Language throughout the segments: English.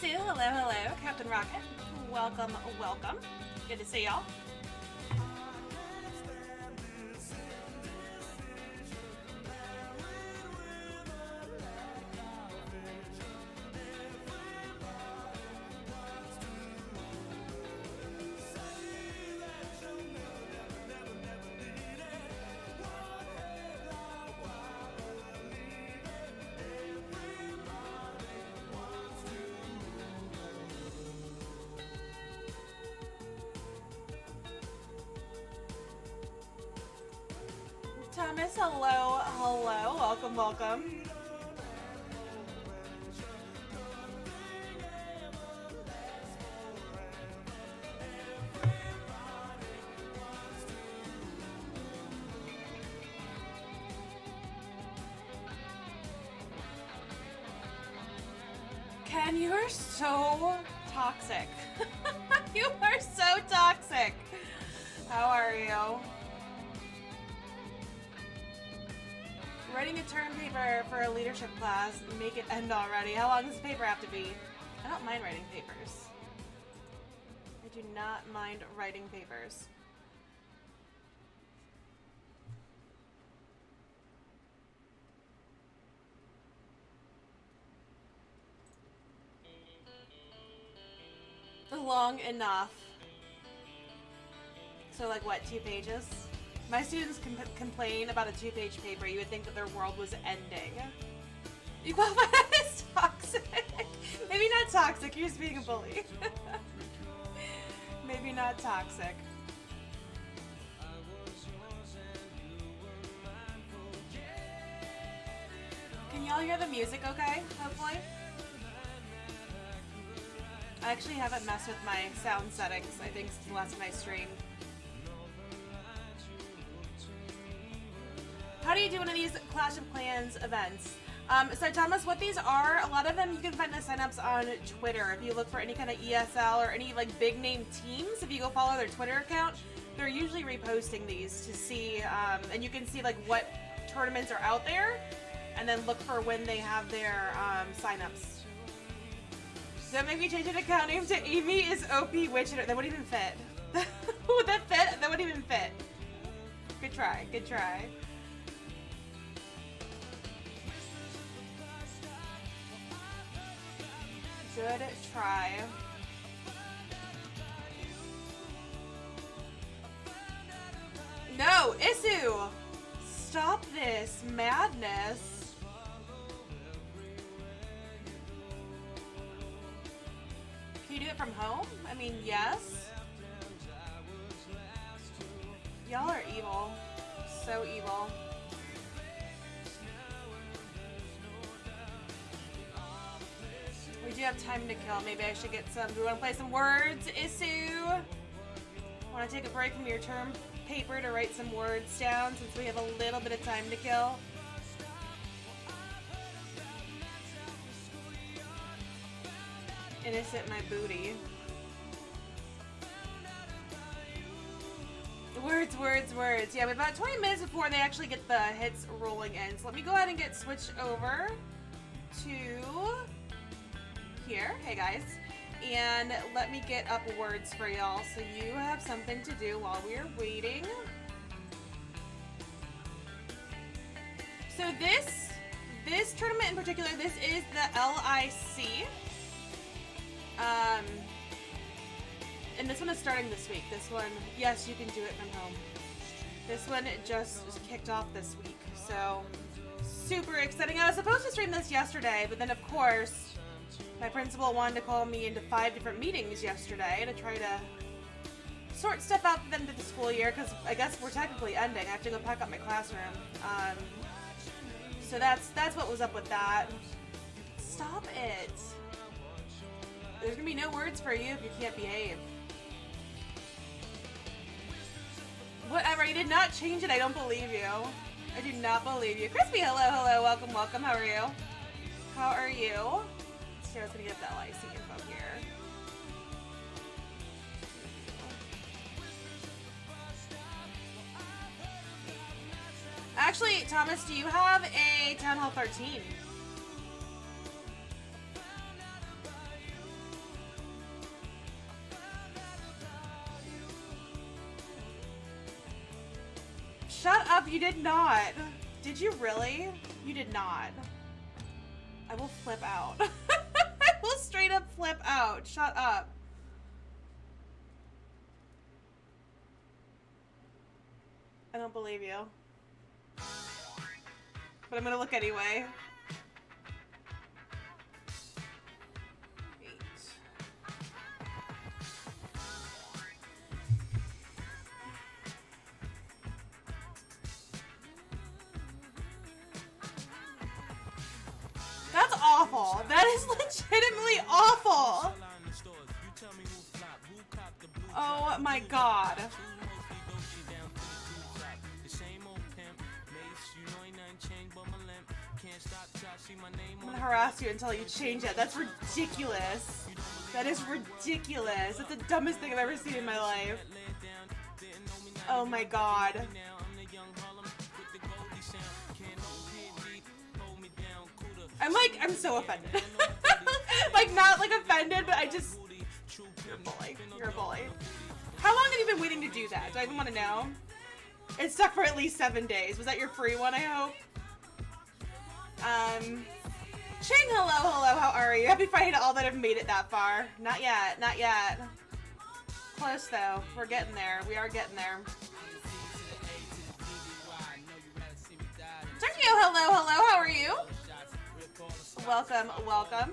Isu, hello, hello. Captain Rocket, welcome, welcome. Good to see y'all. Thomas, hello, hello, welcome, welcome. Ken, you are so toxic. You are so toxic. How are you? Writing a term paper for a leadership class, make it end already. How long does the paper have to be? I don't mind writing papers. I do not mind writing papers. Long enough. So like what, 2 pages? My students complain about a 2-page paper. You would think that their world was ending. You qualify as toxic. Maybe not toxic, you're just being a bully. Maybe not toxic. Can y'all hear the music okay, hopefully? I actually haven't messed with my sound settings, I think, since the last time I streamed. How do you do one of these Clash of Clans events? So Thomas, what these are, a lot of them you can find the signups on Twitter. If you look for any kind of ESL or any like big name teams, if you go follow their Twitter account, they're usually reposting these to see, and you can see like what tournaments are out there, and then look for when they have their signups. Don't make me change an account name to Amy is OP Witch. That wouldn't even fit. Would that fit? That wouldn't even fit. Good try. Good try. Good try. No, Isu! Stop this madness. Can you do it from home? I mean, yes. Y'all are evil. So evil. We do have time to kill. Maybe I should get some. Do we want to play some words, Isu? Want to take a break from your term paper to write some words down since we have a little bit of time to kill? Innocent my booty. Words, words, words. Yeah, but about 20 minutes before they actually get the hits rolling in. So let me go ahead and get switched over to here. Hey guys. And let me get up words for y'all so you have something to do while we're waiting. So this tournament in particular, this is the LIC. And this one is starting this week. This one, yes, you can do it from home. This one just kicked off this week, so super exciting. I was supposed to stream this yesterday, but then of course, my principal wanted to call me into 5 different meetings yesterday to try to sort stuff out for the end of the school year, because I guess we're technically ending. I have to go pack up my classroom. So that's what was up with that. Stop it. There's gonna be no words for you if you can't behave. Whatever, you did not change it, I don't believe you. I do not believe you. Crispy, hello, hello, welcome, welcome, how are you? How are you? So I was gonna get that LIC info here. Actually, Thomas, do you have a Town Hall 13? Shut up, you did not. Did you really? You did not. I will flip out. I will straight up flip out. Shut up. I don't believe you. But I'm gonna look anyway. That's awful. That is legitimately awful. Oh my god. I'm gonna harass you until you change it. That's ridiculous. That is ridiculous. That's the dumbest thing I've ever seen in my life. Oh my god. I'm so offended. Like, not like offended, but I just... You're a bully. You're a bully. How long have you been waiting to do that? Do I even want to know? It stuck for at least 7 days. Was that your free one, I hope? Ching, hello, how are you? Happy Friday to all that have made it that far. Not yet, not yet. Close, though. We're getting there. We are getting there. Sergio, hello, how are you? Welcome, welcome.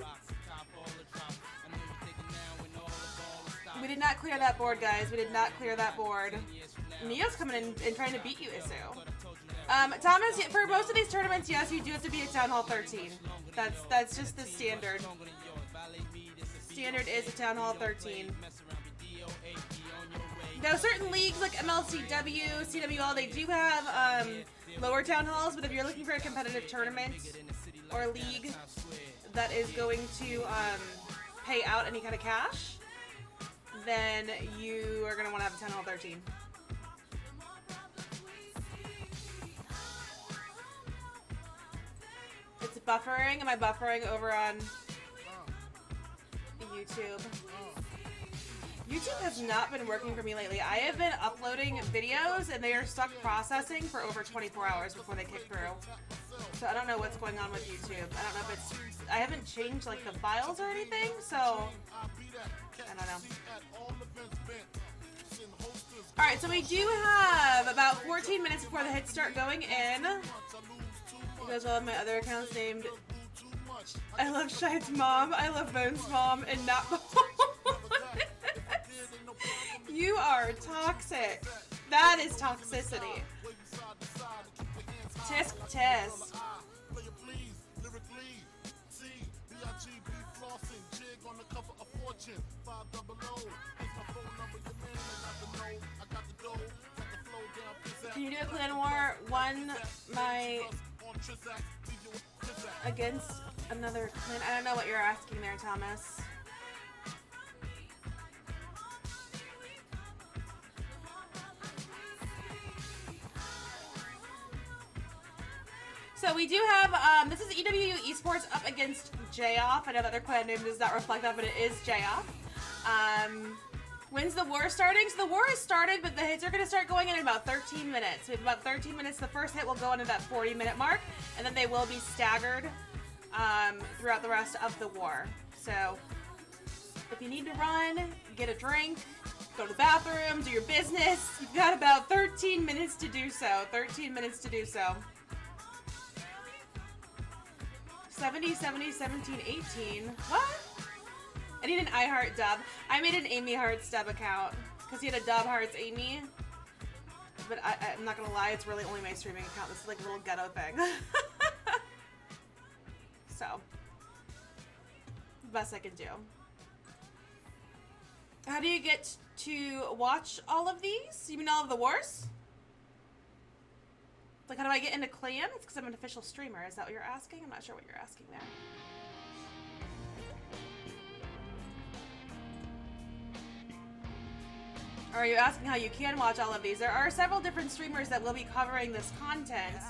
We did not clear that board, guys. We did not clear that board. Neo's coming in and trying to beat you, Isu. Thomas, for most of these tournaments, yes, you do have to be at Town Hall 13. That's just the standard. Standard is a Town Hall 13. Now, certain leagues like MLCW, CWL, they do have lower Town Halls, but if you're looking for a competitive tournament or league that is going to pay out any kind of cash, then you are going to want to have a Town Hall 13. It's buffering. Am I buffering over on YouTube? YouTube has not been working for me lately. I have been uploading videos and they are stuck processing for over 24 hours before they kick through. So I don't know what's going on with YouTube. I don't know if it's... I haven't changed like the files or anything, so... I don't know. Alright, so we do have about 14 minutes before the hits start going in. You guys all have my other accounts named... I love Shide's mom, I love Bone's mom, and not Bones. You are toxic. That is toxicity. Tisk tisk. Can you do a clan war? One against another clan? I don't know what you're asking there, Thomas. So we do have, this is EWU Esports up against J'off. I know that their clan name does not reflect that, but it is J'off. When's the war starting? So the war has started, but the hits are going to start going in about 13 minutes. We have about 13 minutes. The first hit will go into that 40-minute mark, and then they will be staggered throughout the rest of the war. So if you need to run, get a drink, go to the bathroom, do your business, you've got about 13 minutes to do so. 13 minutes to do so. 70, 70, 17, 18. What? I need an iHeart dub. I made an Amy Hearts dub account because he had a dub Hearts Amy. But I'm not gonna lie, it's really only my streaming account. This is like a little ghetto thing. So, the best I can do. How do you get to watch all of these? You mean all of the wars? Like, how do I get into clans? Because I'm an official streamer. Is that what you're asking? I'm not sure what you're asking there. Or are you asking how you can watch all of these? There are several different streamers that will be covering this content.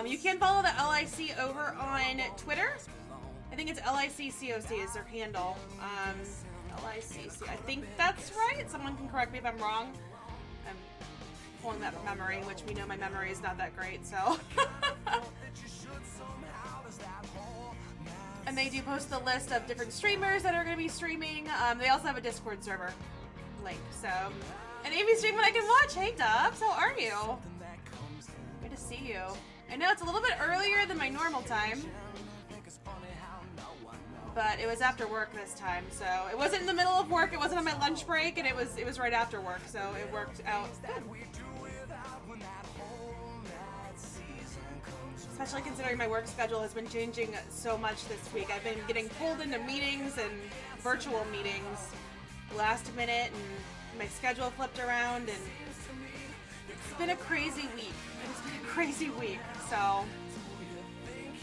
You can follow the LIC over on Twitter. I think it's LICCOC is their handle. LICC. I think that's right. Someone can correct me if I'm wrong. I'm pulling that from memory, which we know my memory is not that great, so. And they do post the list of different streamers that are going to be streaming. They also have a Discord server link, so. And if you stream when I can watch, hey Dubs, how are you? Good to see you. I know it's a little bit earlier than my normal time, but it was after work this time, so it wasn't in the middle of work, it wasn't on my lunch break, and it was right after work, so it worked out good. Especially considering my work schedule has been changing so much this week. I've been getting pulled into meetings and virtual meetings last minute, and my schedule flipped around, and it's been a crazy week. It's been a crazy week, so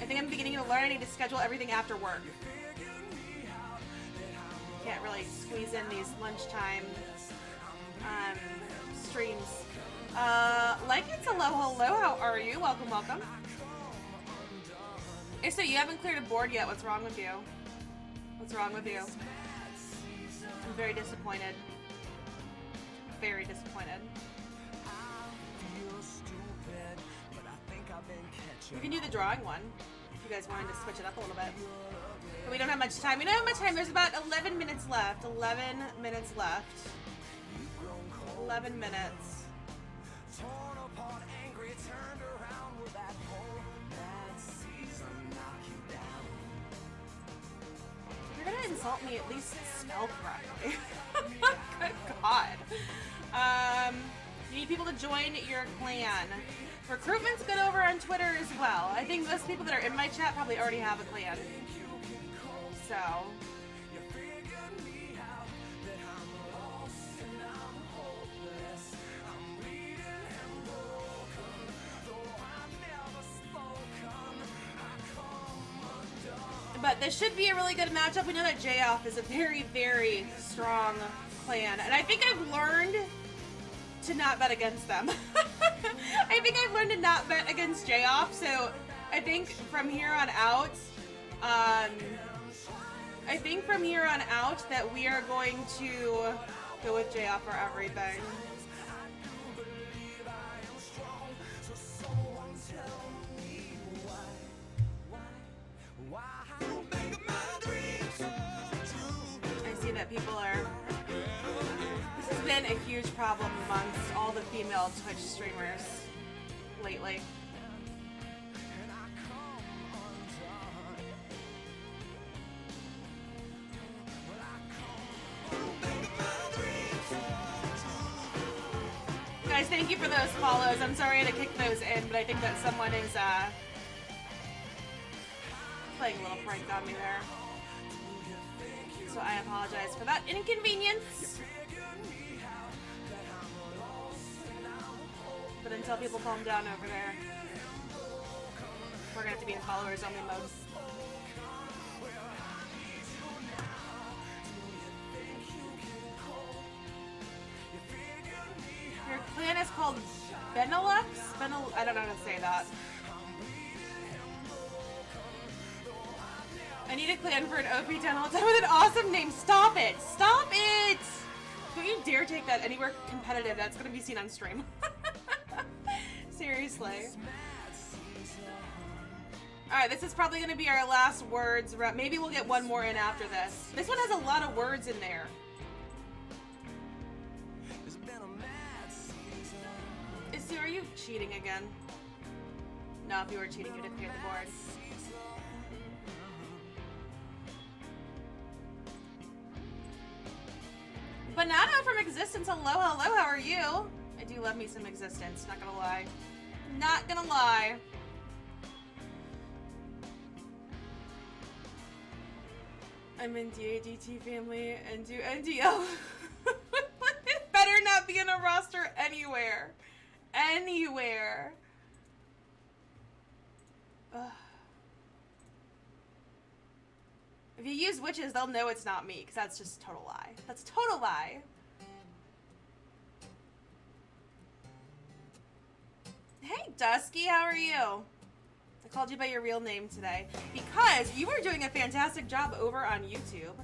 I think I'm beginning to learn I need to schedule everything after work. Can't really squeeze in these lunchtime streams. Like it's hello, how are you? Welcome, welcome. Hey, so you haven't cleared a board yet. What's wrong with you? What's wrong with you? I'm very disappointed. Very disappointed. We can do the drawing one if you guys wanted to switch it up a little bit. But we don't have much time. We don't have much time. There's about 11 minutes left. 11 minutes left. 11 minutes. If you're gonna insult me, at least spell correctly. Good God. You need people to join your clan. Recruitment's good over on Twitter as well. I think most people that are in my chat probably already have a clan. So. But this should be a really good matchup. We know that J'off is a very, very strong clan. And I think I've learned to not bet against them. I think I've learned to not bet against J'off, so I think from here on out, that we are going to go with J'off for everything. I see that people are... This has been a huge problem amongst all the female Twitch streamers lately. Guys, thank you for those follows. I'm sorry to kick those in, but I think that someone is playing a little prank on me there. So I apologize for that inconvenience. But until people calm down over there, we're gonna have to be in followers only mode. Your clan is called Benelux? I don't know how to say that. I need a clan for an OP10 all the time with an awesome name. Stop it! Stop it! Don't you dare take that anywhere competitive. That's gonna be seen on stream. Seriously. Alright, this is probably gonna be our last words. Maybe we'll get one more in after this. This one has a lot of words in there. Sue, are you cheating again? No, if you were cheating, you'd have cleared the board. Banana from Existence, hello, how are you? I do love me some Existence, not gonna lie. Not gonna lie. I'm in DADT family and do NDL. It better not be in a roster anywhere. Anywhere. Ugh. If you use witches, they'll know it's not me, because that's just a total lie. That's a total lie. Hey, Dusky, how are you? I called you by your real name today because you were doing a fantastic job over on YouTube.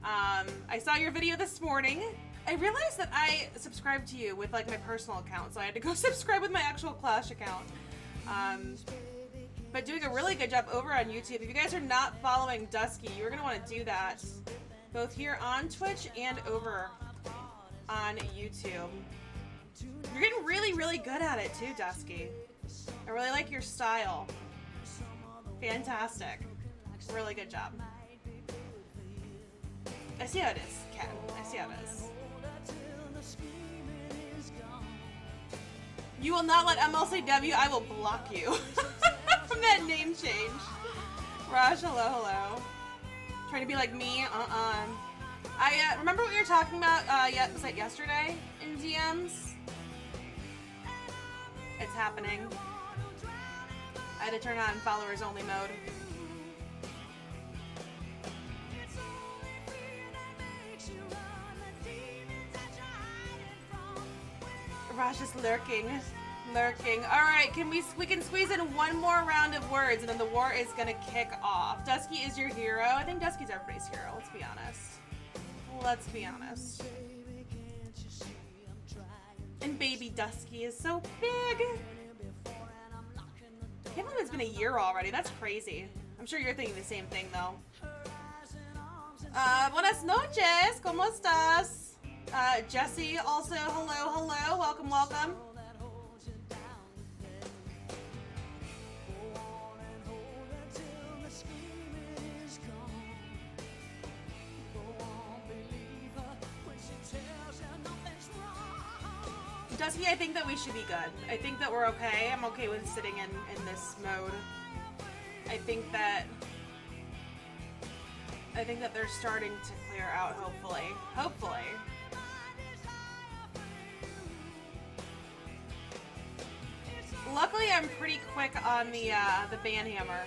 I saw your video this morning. I realized that I subscribed to you with like my personal account, so I had to go subscribe with my actual Clash account. But doing a really good job over on YouTube. If you guys are not following Dusky, you're gonna want to do that, both here on Twitch and over on YouTube. You're getting really, really good at it too, Dusky. I really like your style. Fantastic. Really good job. I see how it is, Ken. I see how it is. You will not let MLCW, I will block you. From that name change. Raj, hello. Trying to be like me? I remember what we were talking about, was that yesterday in DMs? It's happening. I had to turn on followers only mode. Raj is lurking. Alright, we can squeeze in one more round of words and then the war is gonna kick off. Dusky is your hero. I think Dusky's everybody's hero, let's be honest. And baby Dusky is so big. I can't believe it's been a year already. That's crazy. I'm sure you're thinking the same thing though. Buenas noches. ¿Cómo estás? Jesse also, hello. Welcome. Dusky, I think that we should be good. I think that we're okay. I'm okay with sitting in this mode. I think that they're starting to clear out, hopefully. Luckily, I'm pretty quick on the ban hammer.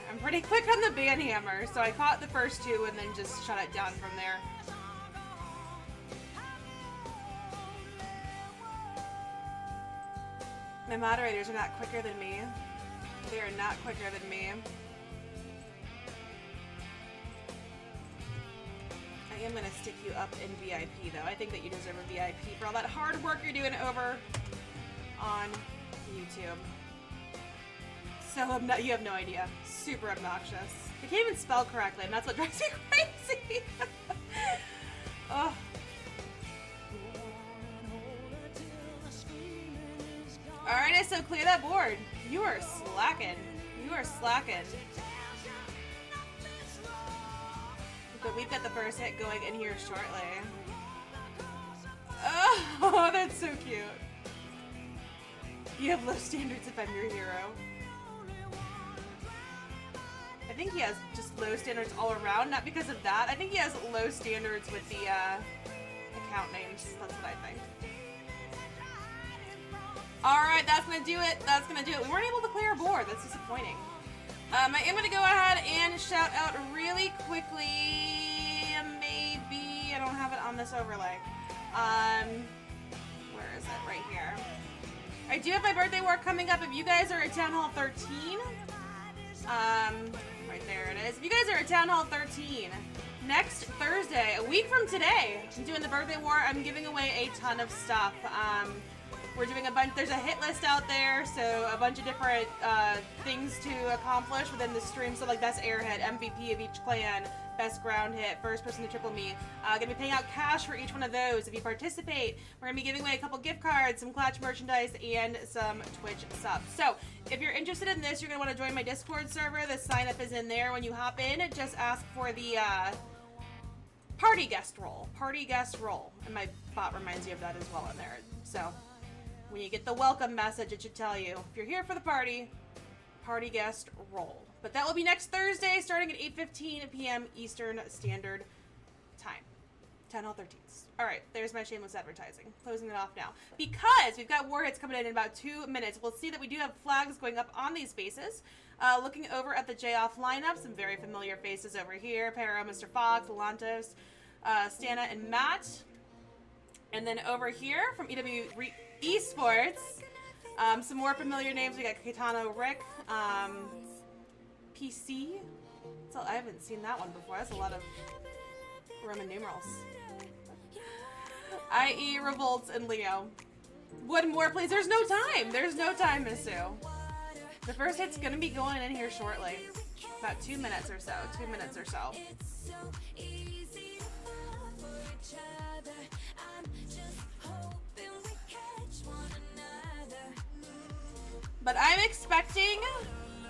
So I caught the first two and then just shut it down from there. My moderators are not quicker than me. They are not quicker than me. I am going to stick you up in VIP, though. I think that you deserve a VIP for all that hard work you're doing over on YouTube. So you have no idea. Super obnoxious. I can't even spell correctly, and that's what drives me crazy. Oh. Alright, so clear that board. You are slacking. But we've got the first hit going in here shortly. Oh, that's so cute. You have low standards if I'm your hero. I think he has just low standards all around, not because of that. I think he has low standards with the account names. That's what I think. Alright, that's gonna do it. We weren't able to clear a board. That's disappointing. I am gonna go ahead and shout out really quickly. Maybe I don't have it on this overlay. Where is it? Right here. I do have my birthday war coming up. If you guys are at Town Hall 13, right there it is. If you guys are at Town Hall 13, next Thursday, a week from today, I'm doing the birthday war. I'm giving away a ton of stuff. We're doing a bunch, there's a hit list out there, so a bunch of different things to accomplish within the stream. So like best airhead, MVP of each clan, best ground hit, first person to triple me. Gonna be paying out cash for each one of those. If you participate, we're gonna be giving away a couple gift cards, some Clutch merchandise, and some Twitch subs. So if you're interested in this, you're gonna want to join my Discord server. The sign up is in there. When you hop in, just ask for the party guest role. And my bot reminds you of that as well in there. So when you get the welcome message, it should tell you if you're here for the party guest role. But that will be next Thursday, starting at 8:15 p.m. Eastern Standard Time. 10 all 13s. All right, there's my shameless advertising. Closing it off now. Because we've got war hits coming in about 2 minutes, we'll see that we do have flags going up on these spaces. Looking over at the J'off lineup, some very familiar faces over here. Pero, Mr. Fox, Lantos, Stana, and Matt. And then over here from EWU Esports, some more familiar names. We got Caetano Rick, PC. So I haven't seen that one before. That's a lot of Roman numerals. I.e. Revolts and Leo. One more, please. There's no time. There's no time, Miss Sue. The first hit's gonna be going in here shortly. About 2 minutes or so. 2 minutes or so. But I'm expecting...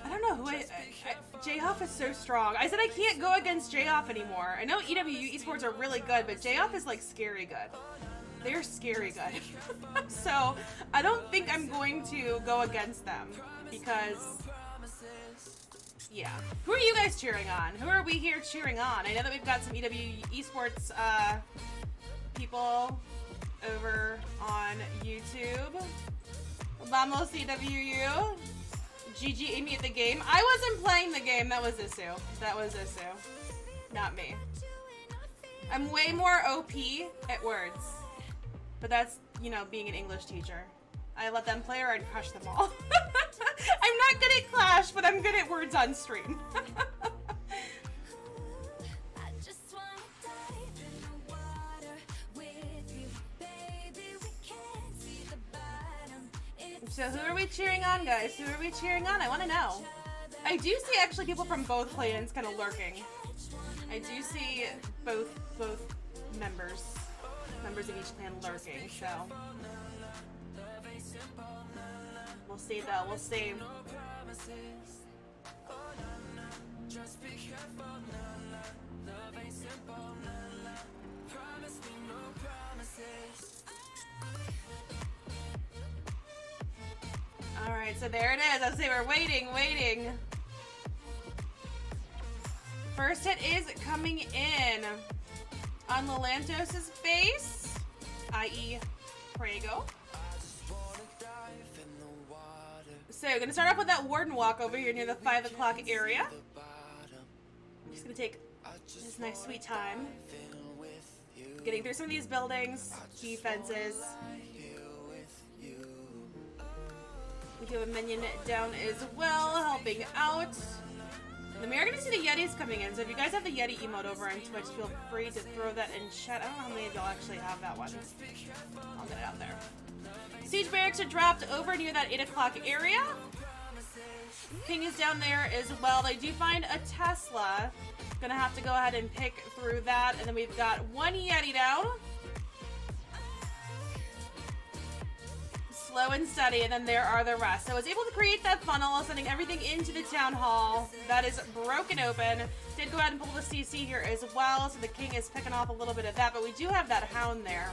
I don't know who J'off is so strong. I said I can't go against J'off anymore. I know EWU Esports are really good, but J'off is like scary good. They're scary good. So I don't think I'm going to go against them because, yeah. Who are you guys cheering on? Who are we here cheering on? I know that we've got some EWU Esports people over on YouTube. Vamos EWU. GG Amy at the game. I wasn't playing the game. That was Isu. That was Isu. Not me. I'm way more OP at words. But that's, you know, being an English teacher. I let them play or I'd crush them all. I'm not good at Clash, but I'm good at words on stream. So who are we cheering on, guys? Who are we cheering on? I want to know. I do see actually people from both clans kind of lurking. I do see both members of each clan lurking, so we'll see though, we'll see. Alright, so there it is. Let's say we're waiting. First hit is coming in on Lelantos' base, i.e. Prego. So, gonna start off with that Warden walk over here near the 5 o'clock area. I'm just gonna take this nice sweet time getting through some of these buildings, defenses. We have a minion down as well, helping out. And then we are going to see the Yetis coming in, so if you guys have the Yeti emote over on Twitch, feel free to throw that in chat. I don't know how many of y'all actually have that one. I'll get it out there. Siege barracks are dropped over near that 8 o'clock area. King is down there as well. They do find a Tesla. Gonna have to go ahead and pick through that. And then we've got one Yeti down. Slow and steady, and then there are the rest. So I was able to create that funnel, sending everything into the town hall. That is broken open. Did go ahead and pull the CC here as well, so the king is picking off a little bit of that, but we do have that hound there.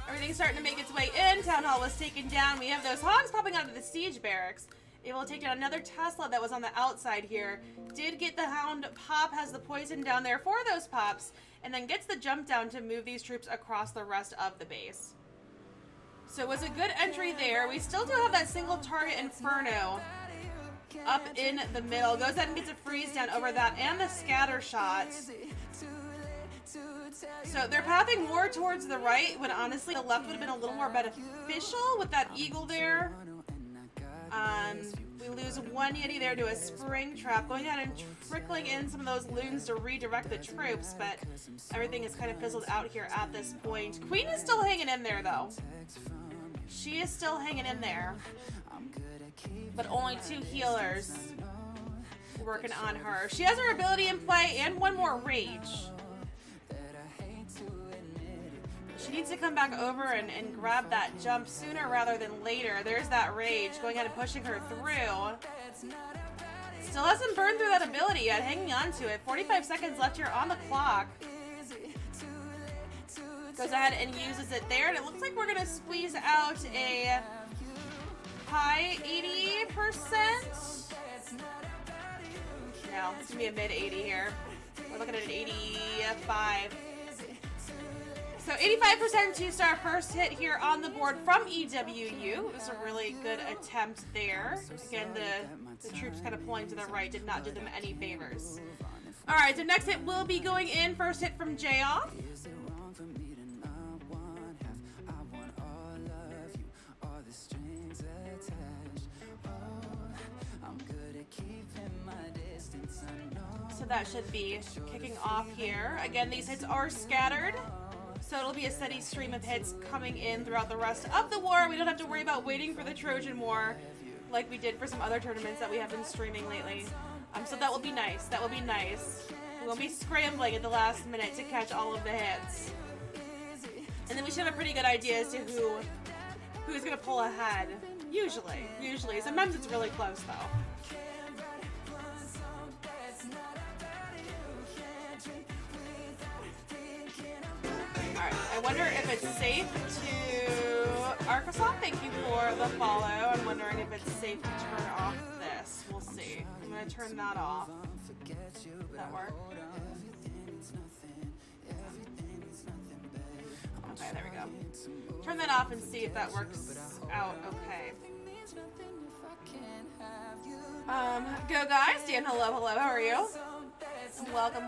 Everything's starting to make its way in. Town hall was taken down. We have those hogs popping out of the siege barracks. Able to take down another Tesla that was on the outside here. Did get the hound pop, has the poison down there for those pops, and then gets the jump down to move these troops across the rest of the base. So it was a good entry there. We still do have that single target Inferno up in the middle. Goes ahead and gets a freeze down over that and the scatter shot. So they're pathing more towards the right, when honestly the left would have been a little more beneficial with that eagle there. We lose one Yeti there to a spring trap, going out and trickling in some of those loons to redirect the troops, but everything is kind of fizzled out here at this point. Queen is still hanging in there though. She is still hanging in there, but only 2 healers working on her. She has her ability in play and one more rage. She needs to come back over and grab that jump sooner rather than later. There's that rage going ahead and pushing her through. Still hasn't burned through that ability yet, hanging on to it. 45 seconds left here on the clock. Goes ahead and uses it there, and it looks like we're going to squeeze out a high 80%. No, it's going to be a mid 80 here. We're looking at an 85. So 85% 2-star first hit here on the board from EWU. It was a really good attempt there. Again, the troops kind of pulling to the right did not do them any favors. All right, so next hit will be going in. First hit from J'off. that should be kicking off here. Again, these hits are scattered, so it'll be a steady stream of hits coming in throughout the rest of the war. We don't have to worry about waiting for the Trojan War like we did for some other tournaments that we have been streaming lately. So that will be nice. That will be nice. We won't be scrambling at the last minute to catch all of the hits. And then we should have a pretty good idea as to who's going to pull ahead. Usually. Sometimes it's really close, though. Alright, I wonder if it's safe to... Arkansas, thank you for the follow. I'm wondering if it's safe to turn off this. We'll see. I'm going to turn that off. Does that work? Okay, there we go. Turn that off and see if that works out okay. Go guys. Dan, hello. How are you? Welcome.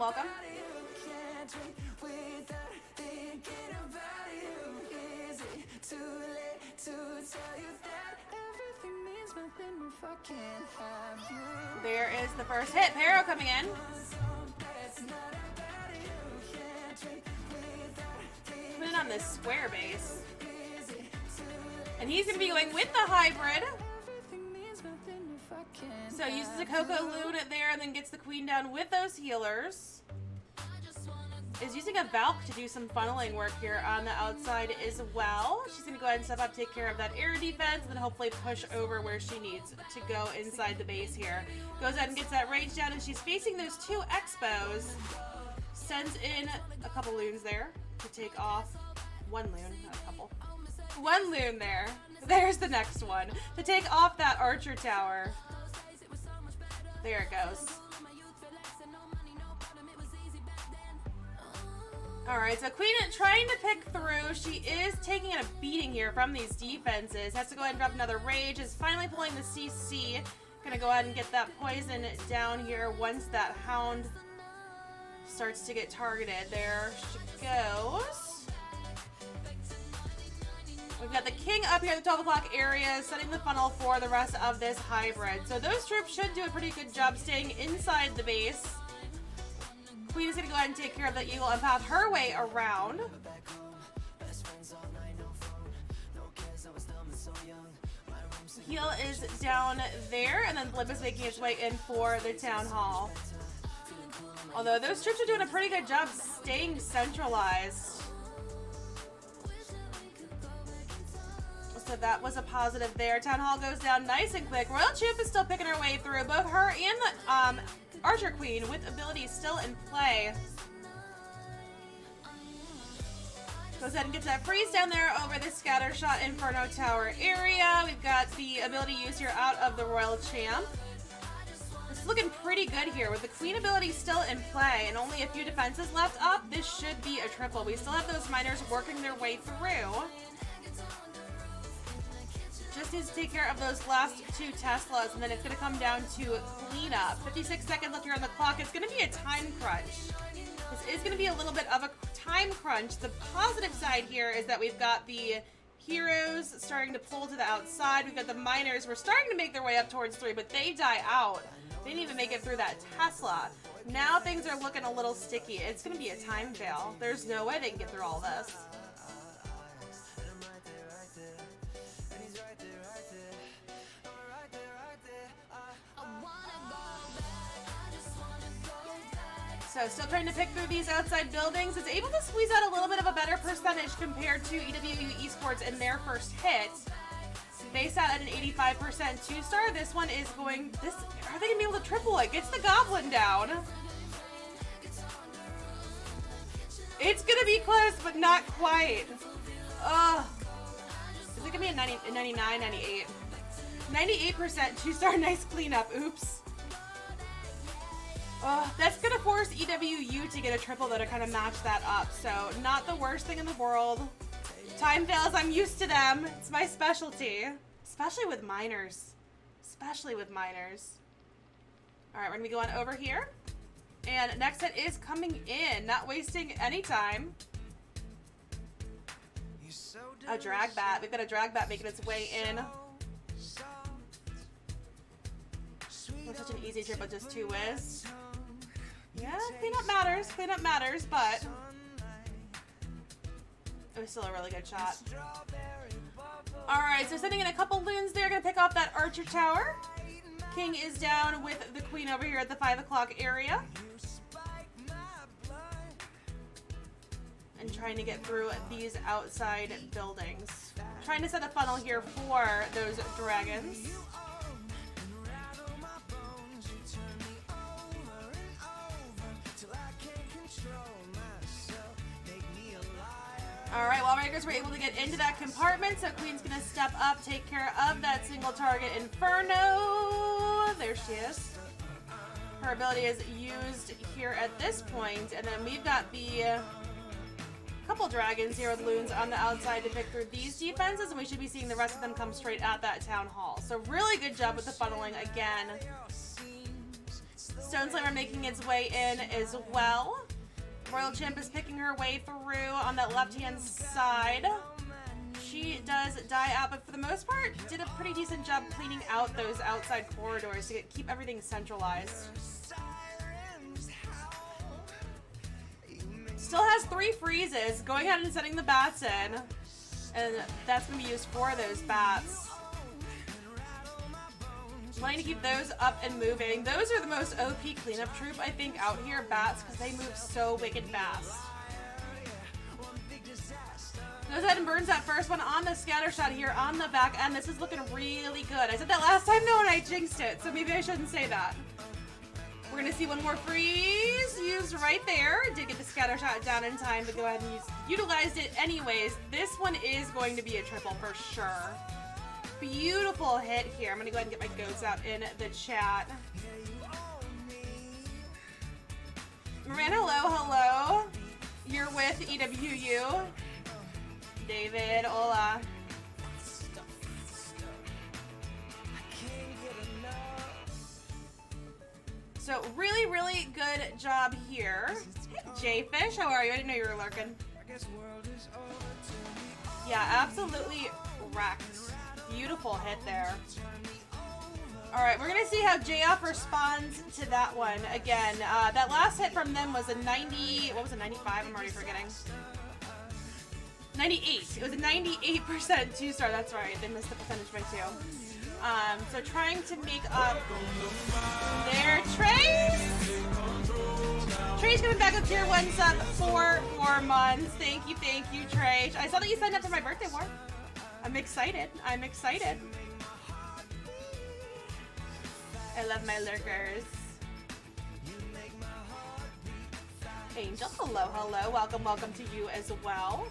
There is the first hit. Pero coming in. Put it on this square base. And he's going to be going with the hybrid. So uses a Coco Loon there and then gets the queen down with those healers. Is using a Valk to do some funneling work here on the outside as well. She's going to go ahead and step up, take care of that air defense, and then hopefully push over where she needs to go inside the base here. Goes ahead and gets that rage down, and she's facing those two Expos. Sends in a couple loons there to take off. One loon, not a couple. One loon there. There's the next one. To take off that archer tower. There it goes. Alright, so Queen trying to pick through. She is taking a beating here from these defenses. Has to go ahead and drop another rage. Is finally pulling the CC. Gonna go ahead and get that poison down here once that hound starts to get targeted. There she goes. We've got the king up here at the 12 o'clock area, setting the funnel for the rest of this hybrid. So those troops should do a pretty good job staying inside the base. Queen is going to go ahead and take care of that eagle and path her way around. Heal is down there, and then Blimp is making its way in for the town hall. Although those troops are doing a pretty good job staying centralized. So that was a positive there. Town hall goes down nice and quick. Royal Champ is still picking her way through. Both her and the Archer Queen with abilities still in play. Goes ahead and gets that freeze down there over the scatter shot Inferno Tower area. We've got the ability used here out of the Royal Champ. It's looking pretty good here with the Queen ability still in play and only a few defenses left up. This should be a triple. We still have those miners working their way through. Just needs to take care of those last two Teslas, and then it's going to come down to cleanup. 56 seconds left here on the clock. It's going to be a time crunch. This is going to be a little bit of a time crunch. The positive side here is that we've got the heroes starting to pull to the outside. We've got the miners. We're starting to make their way up towards 3, but they die out. They didn't even make it through that Tesla. Now things are looking a little sticky. It's going to be a time fail. There's no way they can get through all this. So still trying to pick through these outside buildings. It's able to squeeze out a little bit of a better percentage compared to EWU Esports in their first hit. They sat at an 85% 2-star. This one is going, are they gonna be able to triple it? Gets the goblin down. It's gonna be close, but not quite. Ugh. Is it gonna be a 90, 99, 98? 98% 2-star, nice cleanup, oops. That's going to force EWU to get a triple though to kind of match that up. So not the worst thing in the world. Time fails, I'm used to them. It's my specialty. Especially with miners. Especially with miners. Alright, we're going to be going over here. And next hit is coming in. Not wasting any time. A drag bat. We've got a drag bat making its way in. It's such an easy triple, just 2 whiz. Yeah, cleanup matters, but it was still a really good shot. Alright, so sending in a couple loons there, gonna pick off that archer tower. King is down with the queen over here at the 5 o'clock area. And trying to get through these outside buildings. Trying to set a funnel here for those dragons. Alright, Wallbreakers were able to get into that compartment, so Queen's going to step up, take care of that single target Inferno. There she is. Her ability is used here at this point, and then we've got the couple dragons here with loons on the outside to pick through these defenses, and we should be seeing the rest of them come straight at that town hall. So really good job with the funneling again. Stone Slammer making its way in as well. Royal Chimp is picking her way through on that left-hand side. She does die out, but for the most part, did a pretty decent job cleaning out those outside corridors to keep everything centralized. Still has 3 freezes, going ahead and setting the bats in, and that's going to be used for those bats. Wanting to keep those up and moving. Those are the most OP cleanup troop, I think, out here, bats, because they move so wicked fast. Goes ahead and burns that first one on the scatter shot here on the back end. This is looking really good. I said that last time, though, and I jinxed it, so maybe I shouldn't say that. We're going to see one more freeze used right there. Did get the scatter shot down in time, but go ahead and utilized it anyways. This one is going to be a triple for sure. Beautiful hit here. I'm going to go ahead and get my goats out in the chat. Moran, hello. You're with EWU. David, hola. So really good job here. Hey, Jfish, how are you? I didn't know you were lurking. Yeah, absolutely wrecked. Beautiful hit there. Alright, we're going to see how J'off responds to that one. Again, that last hit from them was a 90... What was it, 95? I'm already forgetting. 98. It was a 98% 2-star. That's right. They missed the percentage by 2. So trying to make up their Trace. Trace coming back with tier 1 sub for 4 months. Thank you, Trace. I saw that you signed up for my birthday war. I'm excited. I love my lurkers. Angel, hello. Welcome to you as well.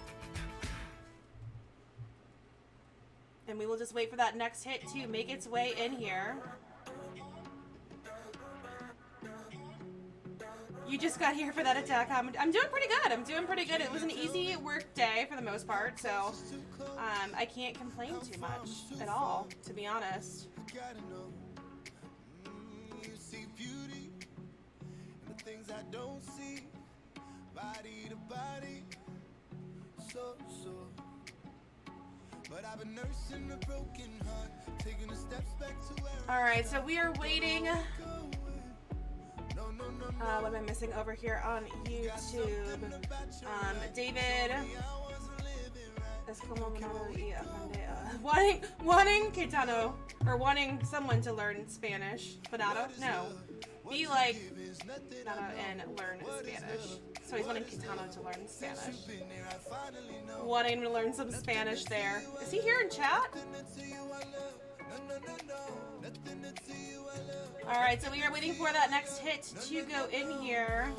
And we will just wait for that next hit to make its way in here. You just got here for that attack. I'm doing pretty good. It was an easy work day for the most part, so I can't complain too much at all, to be honest. All right, so we are waiting. What am I missing over here on YouTube? David. Wanting Kitano, or wanting someone to learn Spanish. Bonato? No. Be like Bonato and learn Spanish. So he's wanting Kitano to learn Spanish. Wanting to learn some Spanish there. Is he here in chat? Alright, so we are waiting for that next hit to go in here.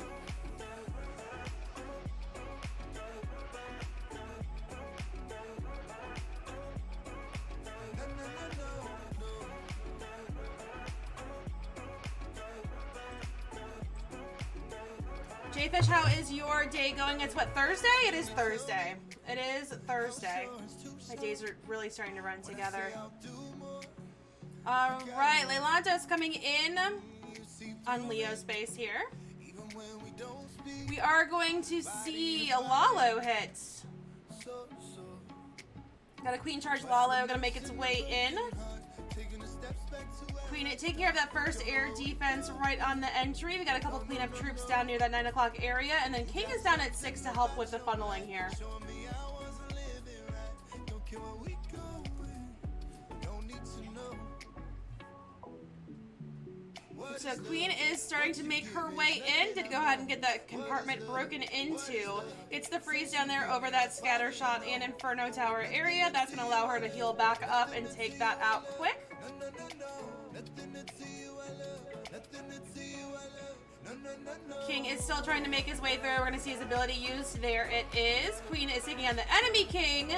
Jfish, how is your day going? It's what, Thursday? It is Thursday. It is Thursday. My days are really starting to run together. Alright, Leilanto's coming in on Leo's base here. We are going to see a Lalo hit. Got a Queen charge Lalo, gonna make its way in. Queen taking care of that first air defense right on the entry. We got a couple cleanup troops down near that 9 o'clock area, and then King is down at 6 to help with the funneling here. So Queen is starting to make her way in. Did go ahead and get that compartment broken into. Gets the freeze down there over that scatter shot and Inferno Tower area. That's going to allow her to heal back up and take that out quick. King is still trying to make his way through. We're going to see his ability used. There it is. Queen is taking on the enemy King.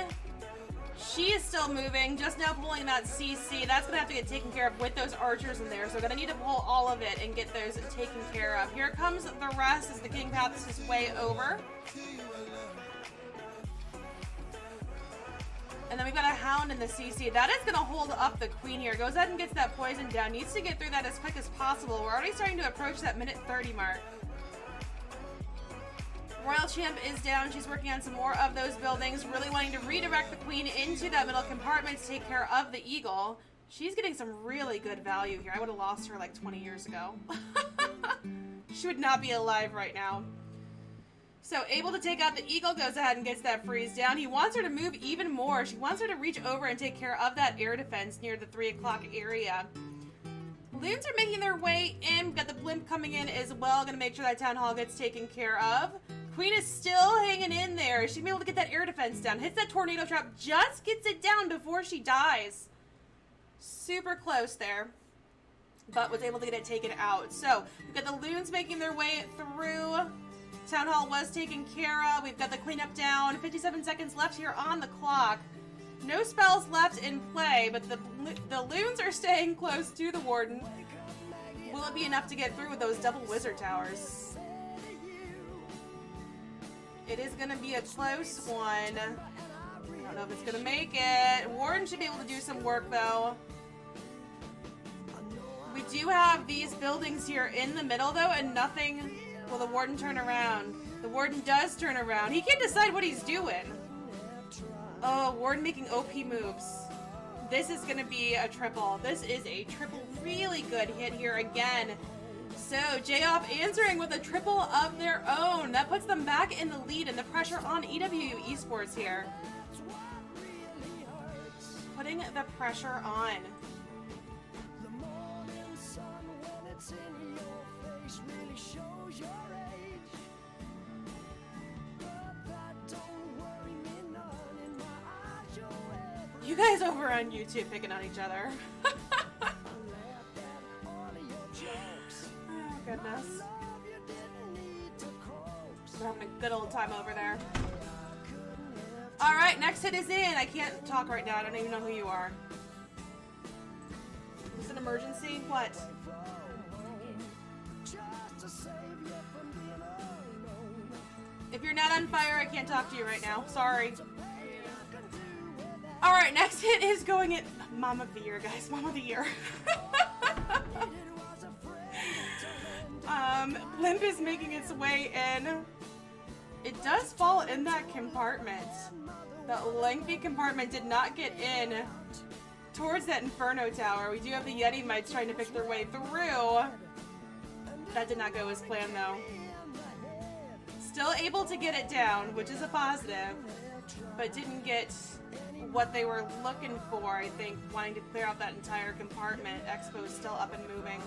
She is still moving, just now pulling that CC. That's going to have to get taken care of with those archers in there. So we're going to need to pull all of it and get those taken care of. Here comes the rest as the King paths his way over. And then we've got a Hound in the CC. That is going to hold up the Queen here. Goes ahead and gets that poison down. Needs to get through that as quick as possible. We're already starting to approach that minute 30 mark. Royal Champ is down. She's working on some more of those buildings, really wanting to redirect the Queen into that middle compartment to take care of the Eagle. She's getting some really good value here. I would have lost her like 20 years ago. She would not be alive right now. So able to take out the Eagle, goes ahead and gets that freeze down. He wants her to move even more. She wants her to reach over and take care of that air defense near the 3 o'clock area. Loons are making their way in. We've got the blimp coming in as well. Gonna make sure that Town Hall gets taken care of. Queen is still hanging in there. She's able to get that air defense down. Hits that tornado trap. Just gets it down before she dies. Super close there. But was able to get it taken out. So we've got the Loons making their way through. Town Hall was taken care of. We've got the cleanup down. 57 seconds left here on the clock. No spells left in play, but the Loons are staying close to the Warden. Will it be enough to get through with those double Wizard Towers? It is going to be a close one. I don't know if it's going to make it. Warden should be able to do some work, though. We do have these buildings here in the middle, though, and nothing. Will the Warden turn around? The Warden does turn around. He can't decide what he's doing. Oh, Warden making OP moves. This is going to be a triple. This is a triple. Really good hit here again. So, J'off answering with a triple of their own. That puts them back in the lead and the pressure on EWU Esports here. Putting the pressure on. You guys over on YouTube picking on each other. Oh, goodness. We're having a good old time over there. Alright, next hit is in. I can't talk right now. I don't even know who you are. Is this an emergency? What? If you're not on fire, I can't talk to you right now. Sorry. Alright, next hit is going at Mom of the Year, guys. Mom of the Year. Blimp is making its way in. It does fall in that compartment. That lengthy compartment did not get in towards that Inferno Tower. We do have the Yeti Mites trying to pick their way through. That did not go as planned, though. Still able to get it down, which is a positive, but didn't get what they were looking for, I think, wanting to clear out that entire compartment. Expo's still up and moving.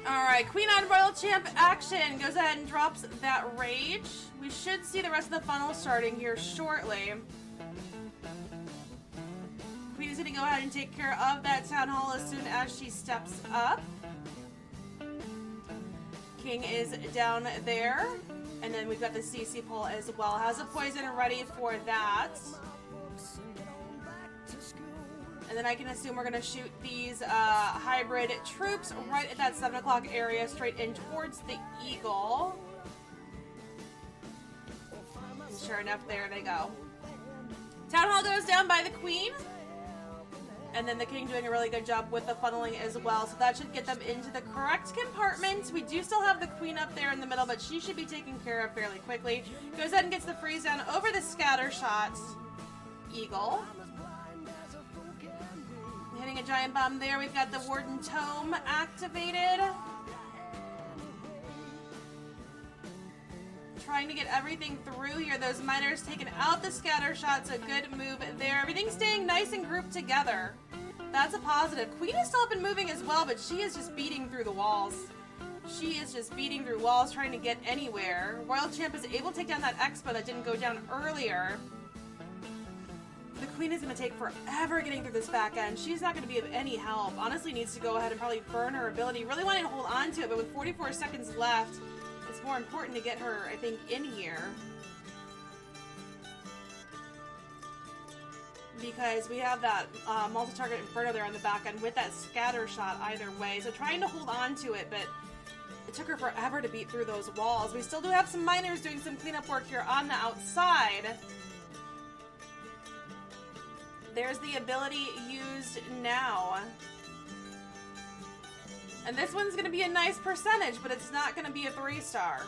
Alright, Queen on Royal Champ action. Goes ahead and drops that Rage. We should see the rest of the funnel starting here shortly. Queen is going to go ahead and take care of that Town Hall as soon as she steps up. King is down there. And then we've got the CC pull as well. Has a poison ready for that. And then I can assume we're going to shoot these hybrid troops right at that 7 o'clock area, straight in towards the Eagle. Sure enough, there they go. Town Hall goes down by the Queen. And then the king doing a really good job with the funneling as well. So that should get them into the correct compartment. We do still have the queen up there in the middle, but she should be taken care of fairly quickly. Goes ahead and gets the freeze down over the scatter shot. Eagle. Hitting a giant bomb there. We've got the Warden Tome activated. Trying to get everything through here. Those miners taking out the scatter shots. A good move there. Everything's staying nice and grouped together. That's a positive. Queen is still up and moving as well, but she is just beating through the walls. She is just beating through walls, trying to get anywhere. Royal Champ is able to take down that Expo that didn't go down earlier. The queen is going to take forever getting through this back end. She's not going to be of any help. Honestly, needs to go ahead and probably burn her ability. Really wanting to hold on to it, but with 44 seconds left, it's more important to get her, I think, in here. Because we have that multi-target Inferno there on the back end with that scatter shot either way. So trying to hold on to it, but it took her forever to beat through those walls. We still do have some miners doing some cleanup work here on the outside. There's the ability used now. And this one's going to be a nice percentage, but it's not going to be a 3-star.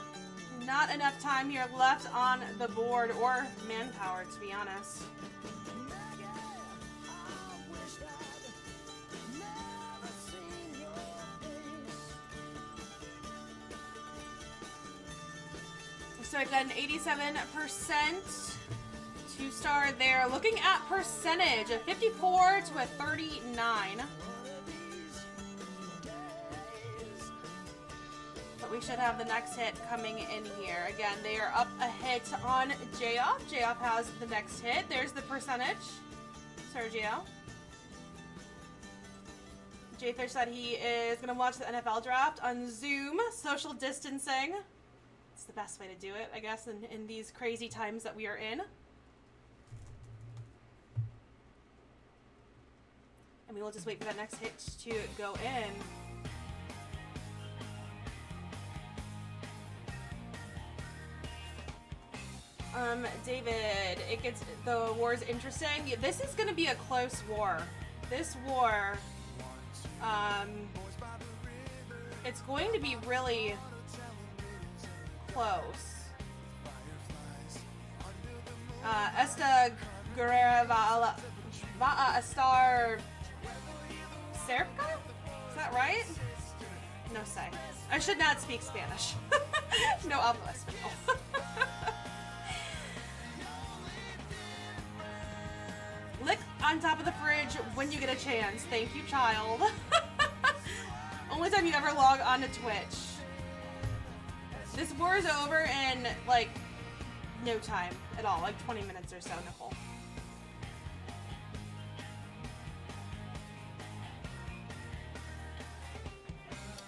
Not enough time here left on the board, or manpower, to be honest. So I've got an 87%. 2-star there. Looking at percentage, a 54 to a 39. But we should have the next hit coming in here. Again, they are up a hit on J'off. J'off has the next hit. There's the percentage. Sergio. J-Fish said he is going to watch the NFL draft on Zoom. Social distancing. It's the best way to do it, I guess, in these crazy times that we are in. And we will just wait for that next hit to go in. David, it gets, the war's interesting. This is going to be a close war. This war, it's going to be really close. Esta Guerrera Va'a Astar Cerca? Is that right? No say. I should not speak Spanish. No hablo español. Lick on top of the fridge when you get a chance. Thank you, child. Only time you ever log on to Twitch. This war is over in, like, no time at all. Like 20 minutes or so, Nicole.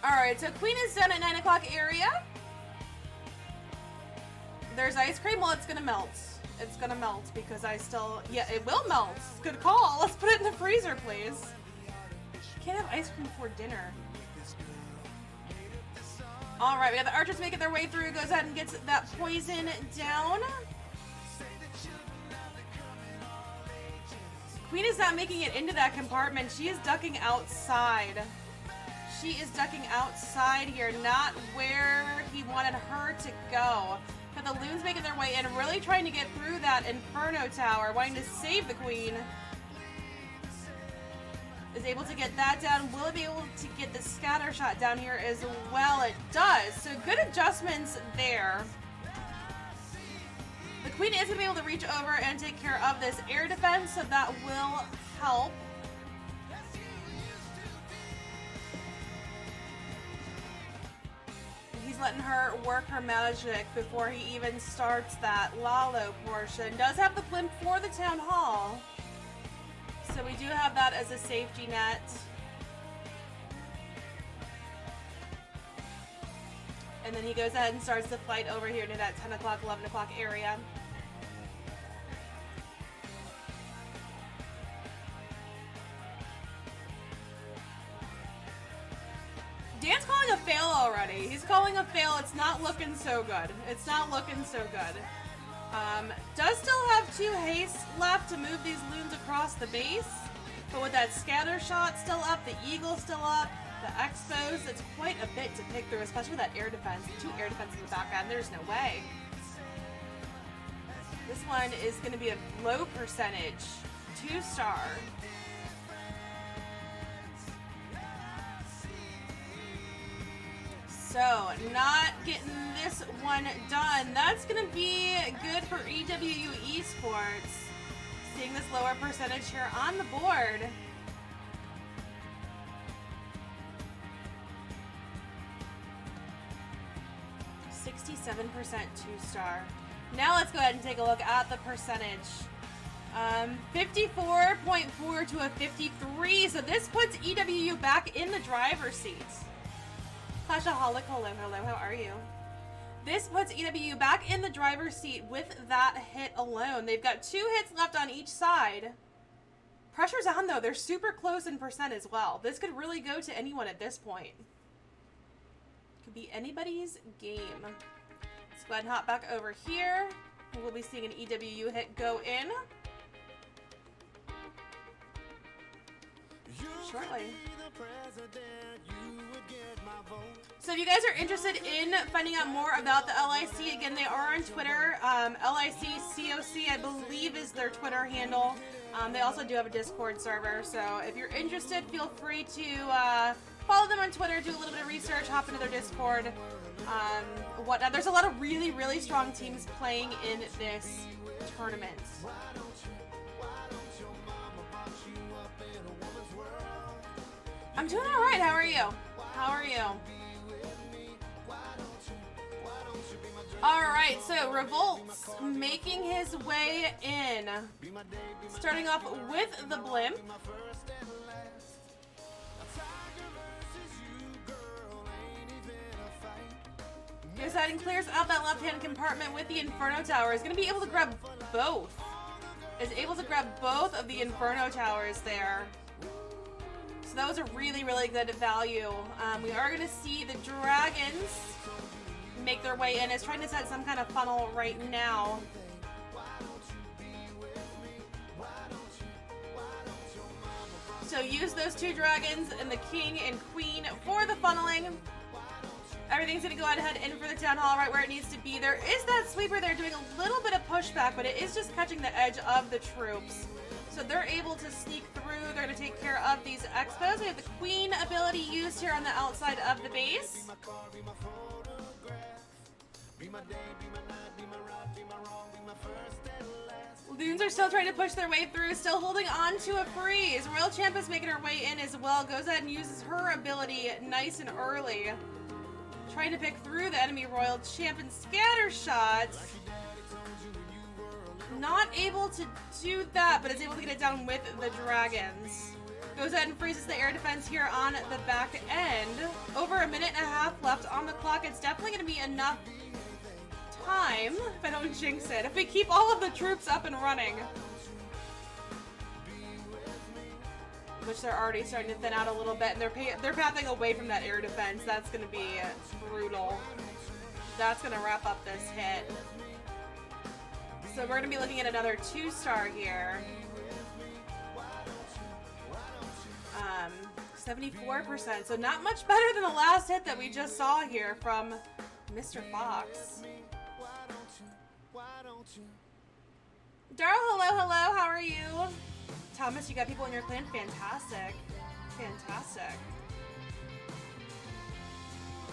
Alright, so Queen is done at 9 o'clock area. There's ice cream. Well, it's gonna melt. It's gonna melt because I still... Yeah, it will melt. Good call. Let's put it in the freezer, please. Can't have ice cream before dinner. Alright, we got the archers making their way through. Goes ahead and gets that poison down. Queen is not making it into that compartment. She is ducking outside. She is ducking outside here, not where he wanted her to go. Got the loons making their way in, really trying to get through that Inferno Tower, wanting to save the Queen. Is able to get that down. Will it be able to get the scatter shot down here as well? It does. So good adjustments there. The Queen is going to be able to reach over and take care of this air defense, so that will help. He's letting her work her magic before he even starts that Lalo portion. Does have the blimp for the Town Hall. So we do have that as a safety net. And then he goes ahead and starts the flight over here to that 10 o'clock, 11 o'clock area. Dan's calling a fail already. He's calling a fail. It's not looking so good. It's not looking so good. Does still have 2 haste left to move these loons across the base. But with that scatter shot still up, the eagle still up, the expos, it's quite a bit to pick through, especially with that air defense. 2 air defense in the back end, there's no way. This one is going to be a low percentage, 2-star. So, not getting this one done. That's going to be good for EWU Esports. Seeing this lower percentage here on the board. .67% 2-star. Now let's go ahead and take a look at the percentage. 54.4 to a 53. So this puts EWU back in the driver's seat. Clashaholic, hello, how are you? This puts EWU back in the driver's seat with that hit alone. They've got 2 hits left on each side. Pressure's on though. They're super close in percent as well. This could really go to anyone at this point. Could be anybody's game. Let's go ahead and hop back over here. We'll be seeing an EWU hit go in shortly. So if you guys are interested in finding out more about the LIC, again, they are on Twitter. LIC COC, I believe, is their Twitter handle. They also do have a Discord server. So if you're interested, feel free to follow them on Twitter, do a little bit of research, hop into their Discord, whatnot. There's a lot of really, really strong teams playing in this tournament. I'm doing all right. How are you? How are you? All right, so Revolt's making his way in. Starting off with the blimp. Goes ahead and clears out that left-hand compartment with the Inferno Tower. Is going to be able to grab both. Is able to grab both of the Inferno Towers there. So that was a really, really good value. We are going to see the dragons make their way in. It's trying to set some kind of funnel right now. So use those 2 dragons and the king and queen for the funneling. Everything's going to go ahead in for the town hall right where it needs to be. There is that sweeper there doing a little bit of pushback, but it is just catching the edge of the troops. So they're able to sneak through. They're going to take care of these expos. We have the queen ability used here on the outside of the base. Loons are still trying to push their way through, still holding on to a freeze. Royal Champ is making her way in as well. Goes ahead and uses her ability nice and early. Trying to pick through the enemy Royal Champ and scatter shots. Not able to do that, but is able to get it down with the dragons. Goes ahead and freezes the air defense here on the back end. Over a minute and a half left on the clock. It's definitely going to be enough time, if I don't jinx it, if we keep all of the troops up and running. Which they're already starting to thin out a little bit, and they're pathing away from that air defense. That's going to be brutal. That's going to wrap up this hit. So we're going to be looking at another 2-star here. 74%, so not much better than the last hit that we just saw here from Mr. Fox. Darryl, hello, how are you? Thomas, you got people in your clan? Fantastic. Fantastic.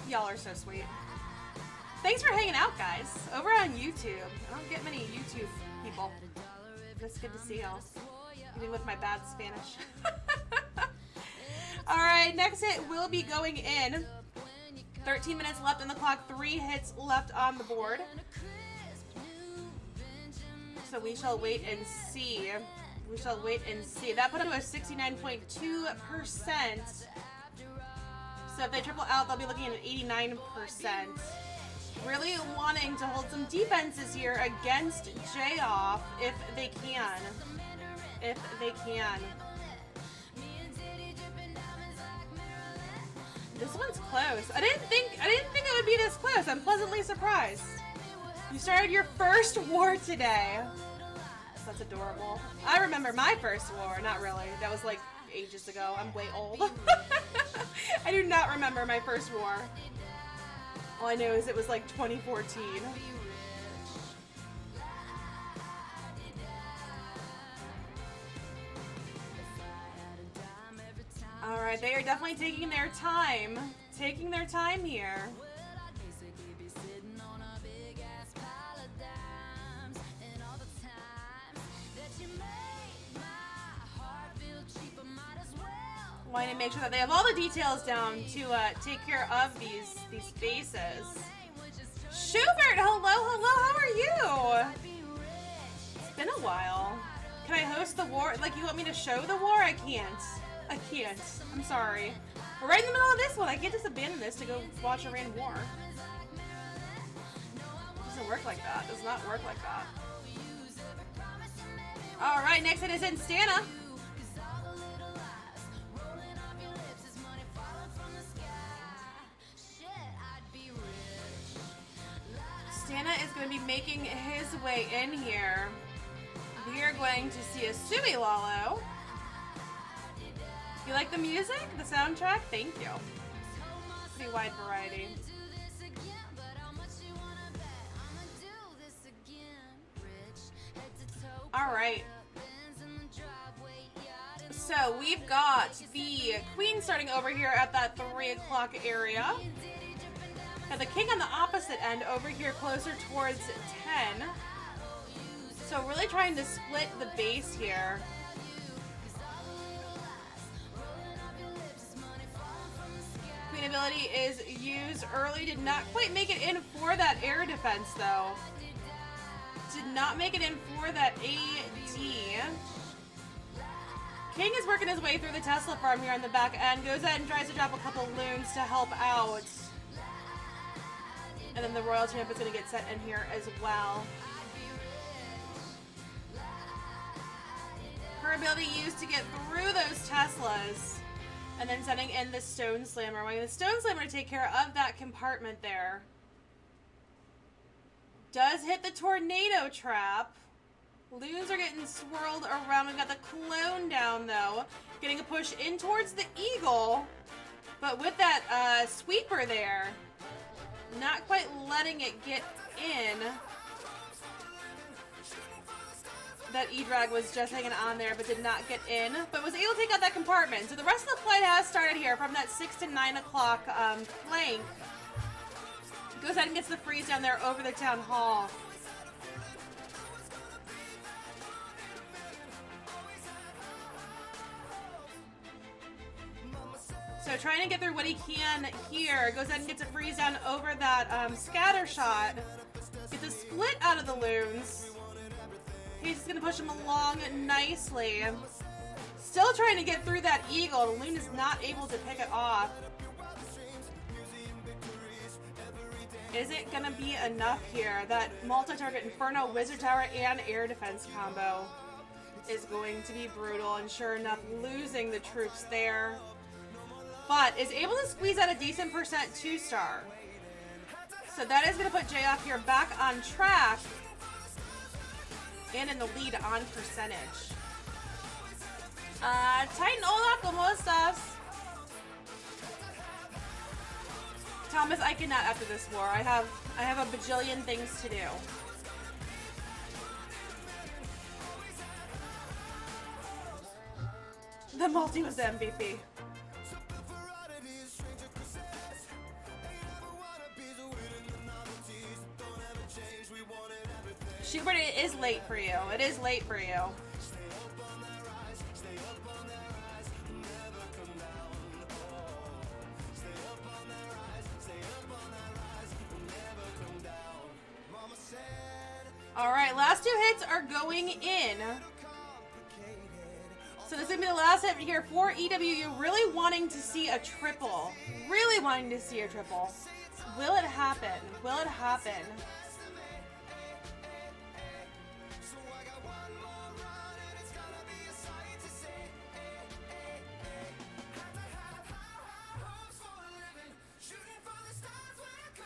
Y'all are so sweet. Thanks for hanging out, guys. Over on YouTube. I don't get many YouTube people. It's good to see y'all. Even with my bad Spanish. Alright, next hit will be going in. 13 minutes left on the clock. 3 hits left on the board. So we shall wait and see. We shall wait and see. That put up to a 69.2%. So if they triple out, they'll be looking at 89%. Really wanting to hold some defenses here against J'off if they can. If they can. This one's close. I didn't think it would be this close. I'm pleasantly surprised. You started your first war today. That's adorable. I remember my first war. Not really. That was like ages ago. I'm way old. I do not remember my first war. All I know is it was like 2014. Alright, they are definitely taking their time. Taking their time here. Wanting to make sure that they have all the details down to take care of these bases. Schubert, hello, how are you? It's been a while. Can I host the war? Like, you want me to show the war? I can't. I'm sorry. We're right in the middle of this one. I can't just abandon this to go watch a random war. It doesn't work like that. It does not work like that. Alright, next it is Instana. Stana is going to be making his way in here. We are going to see a Subilalo. You like the music? The soundtrack? Thank you. Pretty wide variety. Alright. So we've got the Queen starting over here at that 3 o'clock area. And the King on the opposite end over here closer towards 10. So really trying to split the base here. Queen ability is used early. Did not quite make it in for that air defense though. Did not make it in for that AD. King is working his way through the Tesla farm here on the back end. Goes ahead and tries to drop a couple loons to help out. And then the Royal Champ is going to get set in here as well. Her ability used to get through those Teslas. And then sending in the Stone Slammer. Wanting the Stone Slammer to take care of that compartment there. Does hit the Tornado Trap. Loons are getting swirled around. We've got the Clone down though. Getting a push in towards the Eagle. But with that Sweeper there. Not quite letting it get in. That E-Drag was just hanging on there, but did not get in. But was able to take out that compartment. So the rest of the play has started here from that 6 to 9 o'clock flank. Goes ahead and gets the freeze down there over the Town Hall. So trying to get through what he can here. Goes ahead and gets a freeze down over that scatter shot. Gets a split out of the loons. He's just going to push him along nicely. Still trying to get through that Eagle. The loon is not able to pick it off. Is it going to be enough here? That multi-target Inferno, Wizard Tower, and Air Defense combo is going to be brutal. And sure enough, losing the troops there. But is able to squeeze out a decent percent 2-star. So that is going to put J'off here back on track. And in the lead on percentage. Titan, hola, ¿cómo estás? Thomas, I cannot after this war. I have a bajillion things to do. The multi was the MVP. Schubert, it is late for you. It is late for you. All right, last 2 hits are going in. So this is going to be the last hit here for EWU. Really wanting to see a triple. Really wanting to see a triple. Will it happen? Will it happen?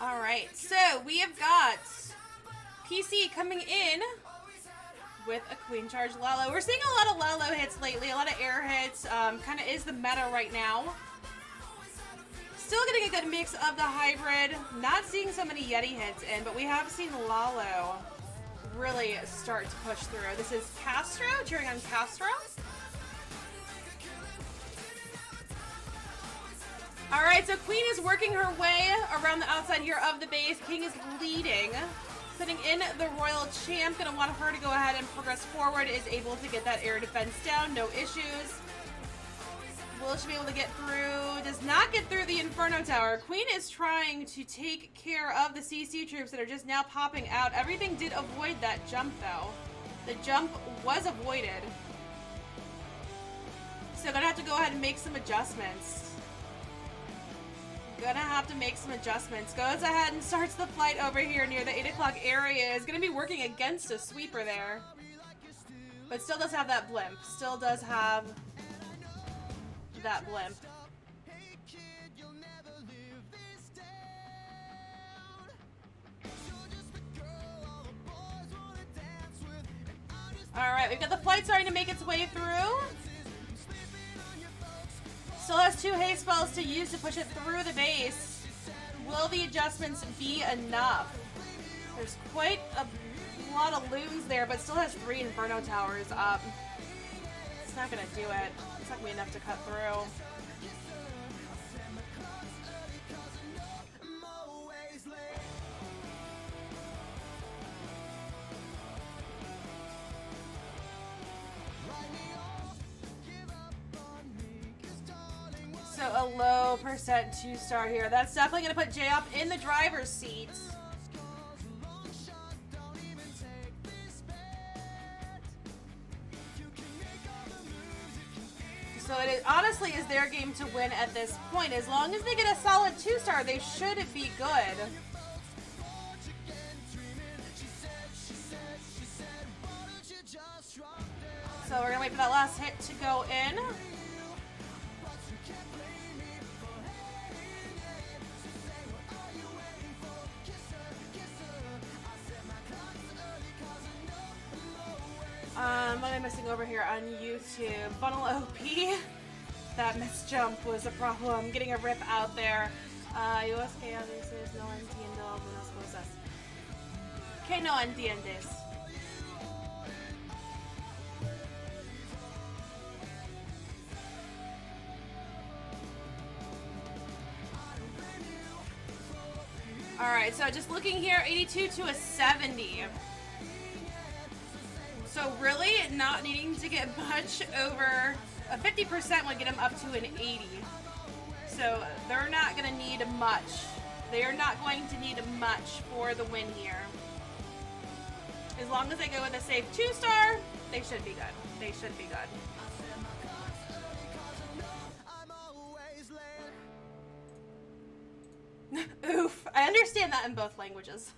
All right, so we have got PC coming in. with a Queen Charge Lalo. We're seeing a lot of Lalo hits lately, a lot of air hits. Kind of is the meta right now. Still getting a good mix of the hybrid. Not seeing so many Yeti hits in, but we have seen Lalo really start to push through. This is Castro, cheering on Castro. Alright, so Queen is working her way around the outside here of the base. King is leading. Sitting in the Royal Champ. Gonna want her to go ahead and progress forward. Is able to get that air defense down. No issues. Will she be able to get through? Does not get through the Inferno Tower. Queen is trying to take care of the CC troops that are just now popping out. Everything did avoid that jump, though. The jump was avoided. So gonna have to go ahead and make some adjustments. Gonna have to make some adjustments. Goes ahead and starts the flight over here near the 8 o'clock area. Is gonna be working against a sweeper there. But still does have that blimp. Still does have that blimp. Alright, we've got the flight starting to make its way through. Still has 2 haste spells to use to push it through the base. Will the adjustments be enough? There's quite a lot of loons there, but still has 3 Inferno Towers up. It's not gonna do it. It's not gonna be enough to cut through. So a low percent 2-star here. That's definitely going to put J'off in the driver's seat. So it is, honestly is their game to win at this point. As long as they get a solid 2-star, they should be good. So we're going to wait for that last hit to go in. What am I missing over here on YouTube? Funnel OP. That missed jump was a problem. Getting a rip out there. Yo es que a veces no entiendo algunas cosas. ¿Qué no entiendes? Alright, so just looking here, 82 to a 70. So really not needing to get much over a 50% would get them up to an 80. So they're not going to need much. They are not going to need much for the win here. As long as they go with a safe 2-star, they should be good. They should be good. Oof. I understand that in both languages.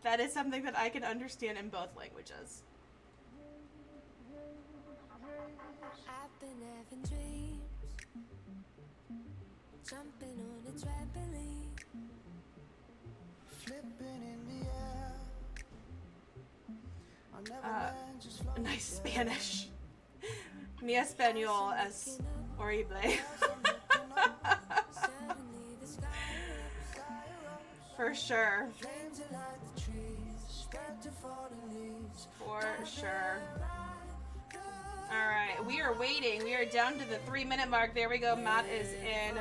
That is something that I can understand in both languages. I've been having dreams, jumping on a trampoline, flipping in the air. Nice Spanish. Mi español es horrible. For sure. For sure. Alright, we are waiting. We are down to the 3-minute mark. There we go. Matt is in.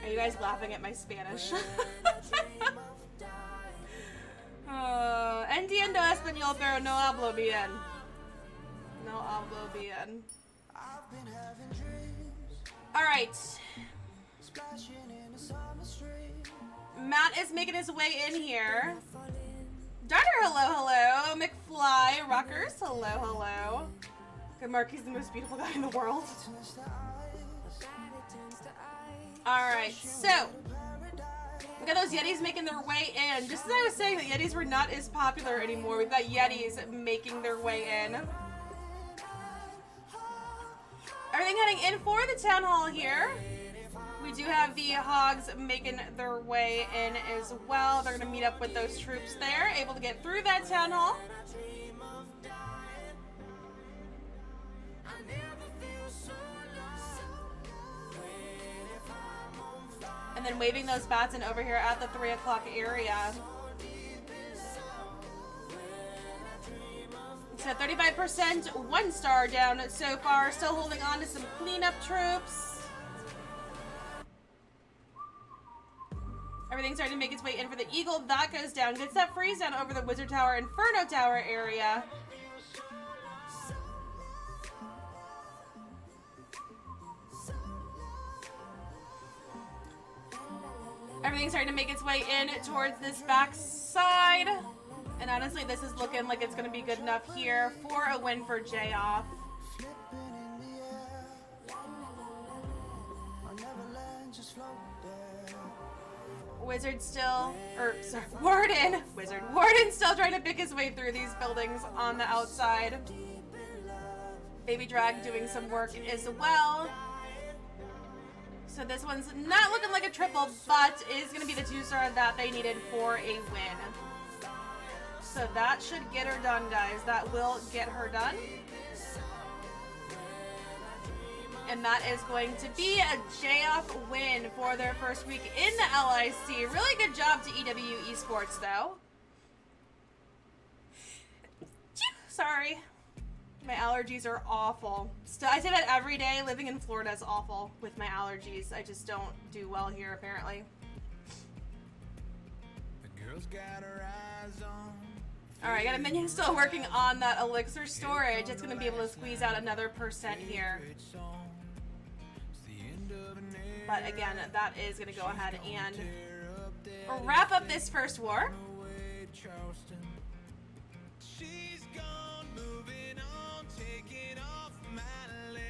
Are you guys laughing at my Spanish? Entiendo español, pero no hablo bien. No hablo bien. Alright. Matt is making his way in here. Darter, hello, hello. McFly, Rockers, hello, hello. Good Mark, he's the most beautiful guy in the world. Alright, so we got those Yetis making their way in. Just as I was saying that Yetis were not as popular anymore, we've got Yetis making their way in. Everything heading in for the town hall here. We do have the Hogs making their way in as well. They're going to meet up with those troops there, able to get through that town hall. And then waving those bats in over here at the 3 o'clock area. So 35%, 1 star down so far. Still holding on to some cleanup troops. Everything's starting to make its way in for the Eagle. That goes down. Gets that freeze down over the Wizard Tower, Inferno Tower area. Everything's starting to make its way in towards this back side. And honestly, this is looking like it's going to be good enough here for a win for J'off. Wizard still, or sorry, Warden still trying to pick his way through these buildings on the outside. Baby Drag doing some work as well. So this one's not looking like a triple, but is going to be the 2-star that they needed for a win. So that should get her done, guys. That will get her done. And that is going to be a J'off win for their first week in the LIC. Really good job to EWU Esports, though. Sorry. My allergies are awful. I say that every day. Living in Florida is awful with my allergies. I just don't do well here, apparently. The girl's got her eyes on. Alright, got a minion still working on that elixir storage. It's going to be able to squeeze out another percent here. But again, that is going to go ahead and wrap up this first war.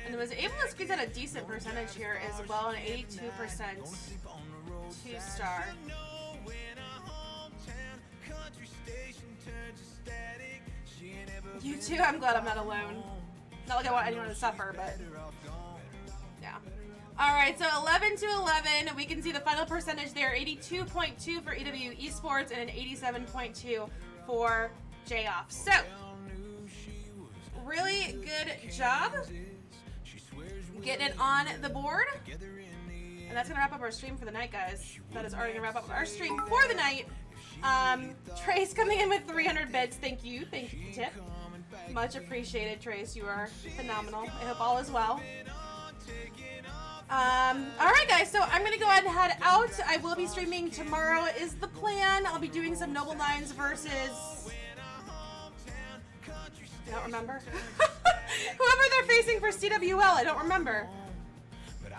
And was able to squeeze out a decent percentage here as well, an 82% 2-star. You too, I'm glad I'm not alone. Not like I want anyone to suffer, but yeah. Alright, so 11 to 11, we can see the final percentage there, 82.2 for EWU Esports and an 87.2 for J'off. So, really good job getting it on the board. And that's going to wrap up our stream for the night, guys. That is already going to wrap up our stream for the night. Trace coming in with 300 bits. Thank you. Thank you for the tip. Much appreciated, Trace. You are phenomenal. I hope all is well. Alright, guys. So I'm going to go ahead and head out. I will be streaming tomorrow is the plan. I'll be doing some Noble Nines versus... I don't remember. Whoever they're facing for CWL, I don't remember.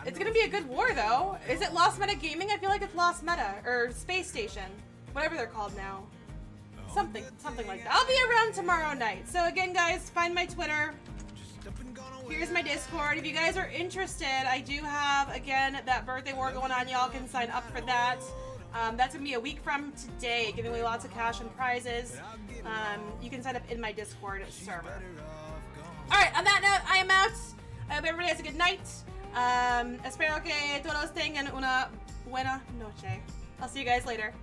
It's gonna be a good war, though. Is it Lost Meta Gaming? I feel like it's Lost Meta, or Space Station. Whatever they're called now. Something like that. I'll be around tomorrow night. So again, guys, find my Twitter. Here's my Discord. If you guys are interested, I do have, again, that birthday war going on. Y'all can sign up for that. That's going to be a week from today, giving away lots of cash and prizes. You can sign up in my Discord server. Alright, on that note, I am out. I hope everybody has a good night. Espero que todos tengan una buena noche. I'll see you guys later.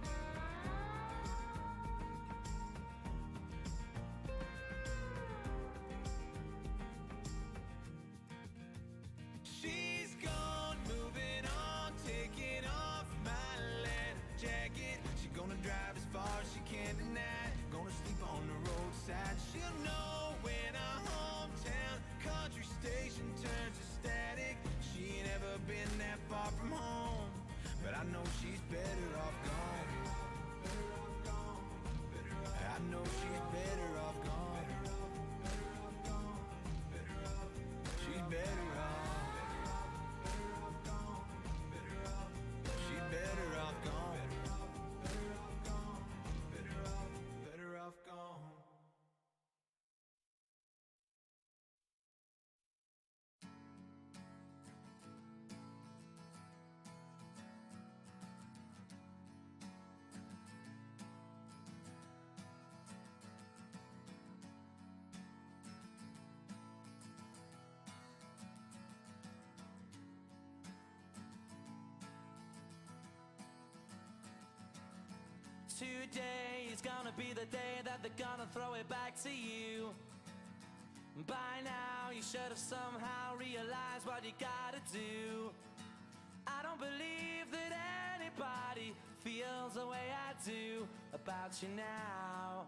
today is gonna be the day that they're gonna throw it back to you. By now you should have somehow realized what you gotta do. I don't believe that anybody feels the way I do about you now.